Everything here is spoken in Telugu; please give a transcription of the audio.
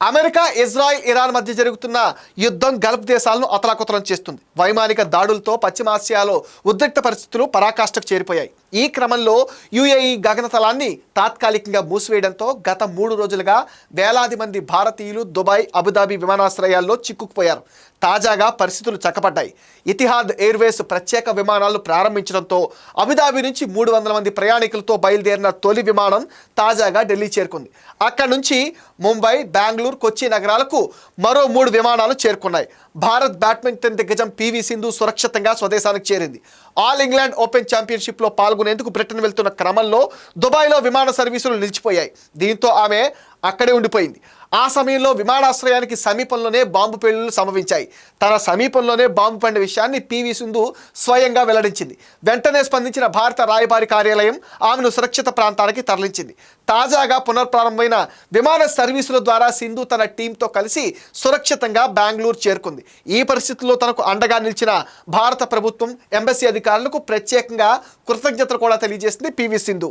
అమెరికా, ఇజ్రాయెల్, ఇరాన్ మధ్య జరుగుతున్న యుద్ధం గల్ఫ్ దేశాలను అతలాకుతలం చేస్తుంది. వైమానిక దాడులతో పశ్చిమాసియాలో ఉద్రిక్త పరిస్థితులు పరాకాష్ఠకు చేరిపోయాయి. ఈ క్రమంలో యుఏఈ గగనతలాన్ని తాత్కాలికంగా మూసివేయడంతో గత 3 రోజులుగా వేలాది మంది భారతీయులు దుబాయ్, అబుదాబి విమానాశ్రయాల్లో చిక్కుకుపోయారు. తాజాగా పరిస్థితులు చక్కబడ్డాయి. ఇతిహాద్ ఎయిర్వేస్ ప్రత్యేక విమానాలు ప్రారంభించడంతో అబుదాబి నుంచి 300 మంది ప్రయాణికులతో బయలుదేరిన తొలి విమానం తాజాగా ఢిల్లీ చేరుకుంది. అక్కడి నుంచి ముంబై, బెంగళూరు, కొచ్చి నగరాలకు మరో 3 విమానాలు చేరుకున్నాయి. భారత్ బ్యాడ్మింటన్ దిగ్గజం పివి సింధు సురక్షితంగా స్వదేశానికి చేరింది. ఆల్ ఇంగ్లాండ్ ఓపెన్ ఛాంపియన్షిప్లో పాల్గొనేందుకు బ్రిటన్ వెళ్తున్న క్రమంలో దుబాయ్లో విమాన సర్వీసులు నిలిచిపోయాయి. దీంతో ఆమె అక్కడే ఉండిపోయింది. ఆ సమయంలో విమానాశ్రయానికి సమీపంలోనే బాంబు పేలుళ్లు సంభవించాయి. తన సమీపంలోనే బాంబు పడిన విషయాన్ని పివి సింధు స్వయంగా వెల్లడించింది. వెంటనే స్పందించిన భారత రాయబారి కార్యాలయం ఆమెను సురక్షిత ప్రాంతానికి తరలించింది. తాజాగా పునఃప్రారంభమైన విమాన సర్వీసుల ద్వారా సింధు తన టీంతో కలిసి సురక్షితంగా బెంగళూరు చేరుకుంది. ఈ పరిస్థితుల్లో తనకు అండగా నిలిచిన భారత ప్రభుత్వం, ఎంబసీ అధికారులకు ప్రత్యేకంగా కృతజ్ఞతలు కూడా తెలియజేసింది పివి సింధు.